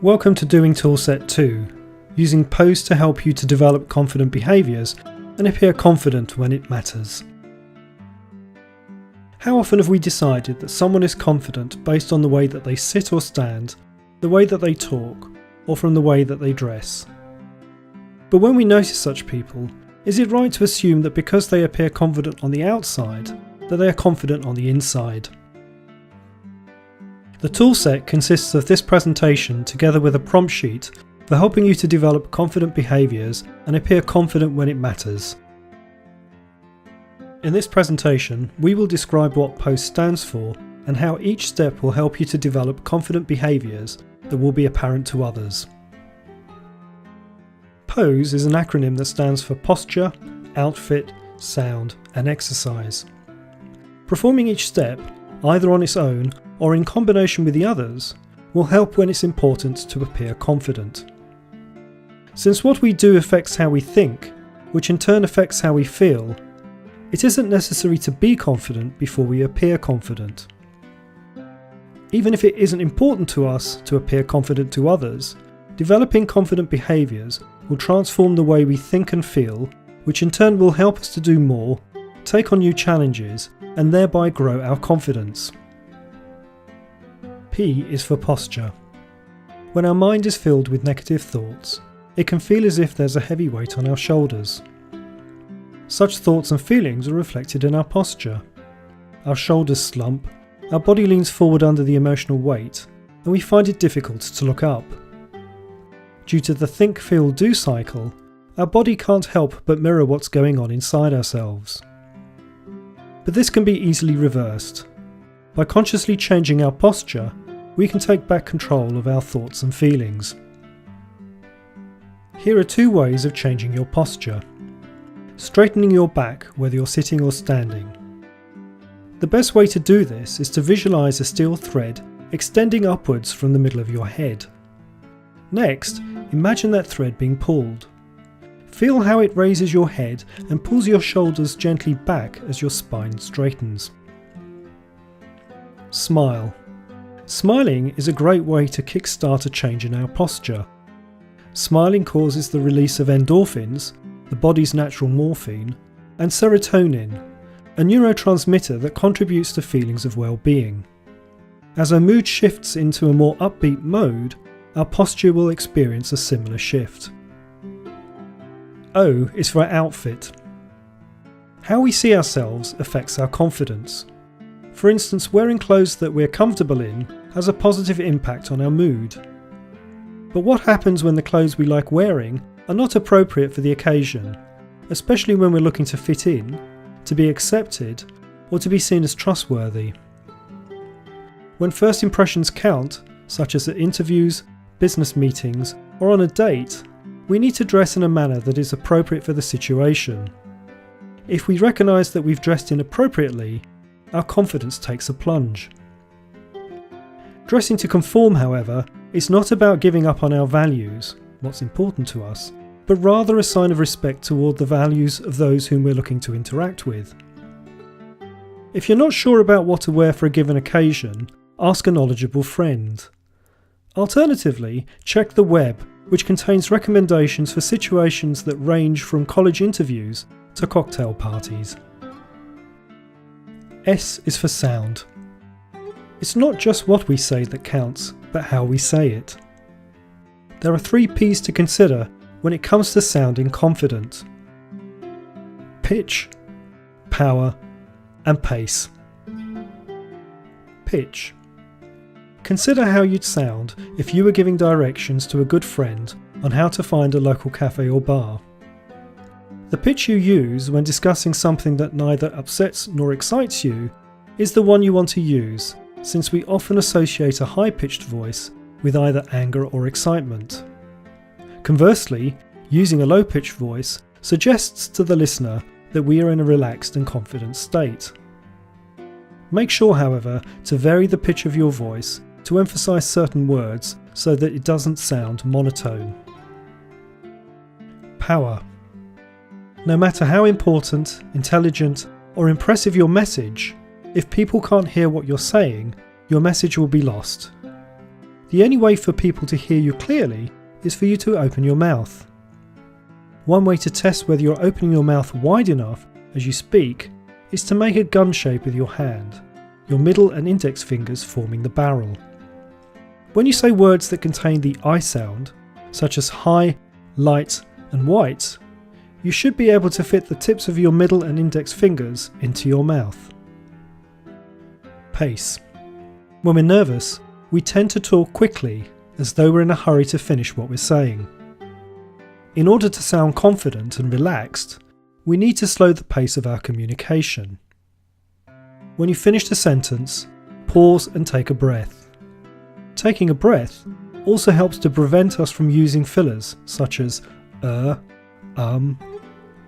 Welcome to doing Toolset 2, using pose to help you to develop confident behaviours and appear confident when it matters. How often have we decided that someone is confident based on the way that they sit or stand, the way that they talk, or from the way that they dress? But when we notice such people, is it right to assume that because they appear confident on the outside, that they are confident on the inside? The toolset consists of this presentation together with a prompt sheet for helping you to develop confident behaviours and appear confident when it matters. In this presentation, we will describe what POSE stands for and how each step will help you to develop confident behaviours that will be apparent to others. POSE is an acronym that stands for posture, outfit, sound and exercise. Performing each step, either on its own or in combination with the others, will help when it's important to appear confident. Since what we do affects how we think, which in turn affects how we feel, it isn't necessary to be confident before we appear confident. Even if it isn't important to us to appear confident to others, developing confident behaviours will transform the way we think and feel, which in turn will help us to do more, take on new challenges, and thereby grow our confidence. P is for posture. When our mind is filled with negative thoughts, it can feel as if there's a heavy weight on our shoulders. Such thoughts and feelings are reflected in our posture. Our shoulders slump, our body leans forward under the emotional weight, and we find it difficult to look up. Due to the think, feel, do cycle, our body can't help but mirror what's going on inside ourselves. But this can be easily reversed. By consciously changing our posture, we can take back control of our thoughts and feelings. Here are two ways of changing your posture. Straightening your back whether you're sitting or standing. The best way to do this is to visualise a steel thread extending upwards from the middle of your head. Next, imagine that thread being pulled. Feel how it raises your head and pulls your shoulders gently back as your spine straightens. Smile. Smiling is a great way to kickstart a change in our posture. Smiling causes the release of endorphins, the body's natural morphine, and serotonin, a neurotransmitter that contributes to feelings of well-being. As our mood shifts into a more upbeat mode, our posture will experience a similar shift. O is for outfit. How we see ourselves affects our confidence. For instance, wearing clothes that we're comfortable in has a positive impact on our mood. But what happens when the clothes we like wearing are not appropriate for the occasion, especially when we're looking to fit in, to be accepted, or to be seen as trustworthy? When first impressions count, such as at interviews, business meetings, or on a date, we need to dress in a manner that is appropriate for the situation. If we recognise that we've dressed inappropriately, our confidence takes a plunge. Dressing to conform, however, is not about giving up on our values, what's important to us, but rather a sign of respect toward the values of those whom we're looking to interact with. If you're not sure about what to wear for a given occasion, ask a knowledgeable friend. Alternatively, check the web, which contains recommendations for situations that range from college interviews to cocktail parties. S is for sound. It's not just what we say that counts, but how we say it. There are 3 P's to consider when it comes to sounding confident: pitch, power, and pace. Pitch. Consider how you'd sound if you were giving directions to a good friend on how to find a local cafe or bar. The pitch you use when discussing something that neither upsets nor excites you is the one you want to use, since we often associate a high-pitched voice with either anger or excitement. Conversely, using a low-pitched voice suggests to the listener that we are in a relaxed and confident state. Make sure, however, to vary the pitch of your voice to emphasize certain words so that it doesn't sound monotone. Power. No matter how important, intelligent, or impressive your message, if people can't hear what you're saying, your message will be lost. The only way for people to hear you clearly is for you to open your mouth. One way to test whether you're opening your mouth wide enough as you speak is to make a gun shape with your hand, your middle and index fingers forming the barrel. When you say words that contain the I sound, such as high, light and white, you should be able to fit the tips of your middle and index fingers into your mouth. Pace. When we're nervous, we tend to talk quickly, as though we're in a hurry to finish what we're saying. In order to sound confident and relaxed, we need to slow the pace of our communication. When you finish a sentence, pause and take a breath. Taking a breath also helps to prevent us from using fillers such as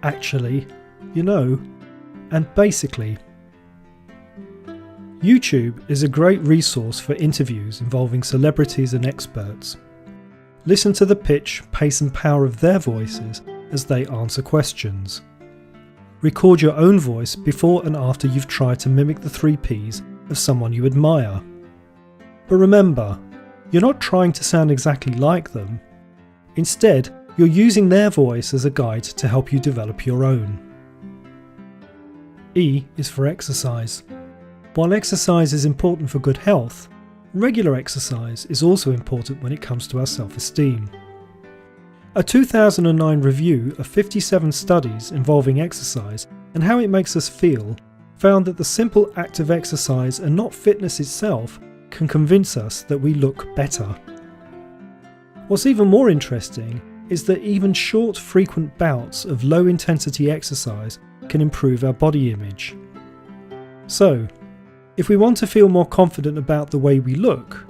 actually, you know, and basically. YouTube is a great resource for interviews involving celebrities and experts. Listen to the pitch, pace and power of their voices as they answer questions. Record your own voice before and after you've tried to mimic the 3 Ps of someone you admire. But remember, you're not trying to sound exactly like them. Instead, you're using their voice as a guide to help you develop your own. E is for exercise. While exercise is important for good health, regular exercise is also important when it comes to our self-esteem. A 2009 review of 57 studies involving exercise and how it makes us feel found that the simple act of exercise and not fitness itself can convince us that we look better. What's even more interesting is that even short, frequent bouts of low-intensity exercise can improve our body image. So, if we want to feel more confident about the way we look,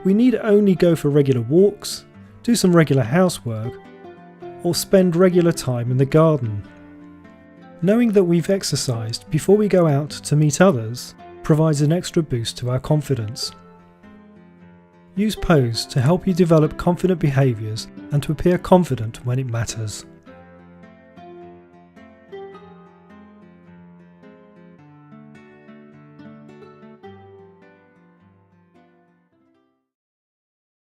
we need only go for regular walks, do some regular housework, or spend regular time in the garden. Knowing that we've exercised before we go out to meet others provides an extra boost to our confidence. Use pose to help you develop confident behaviours and to appear confident when it matters.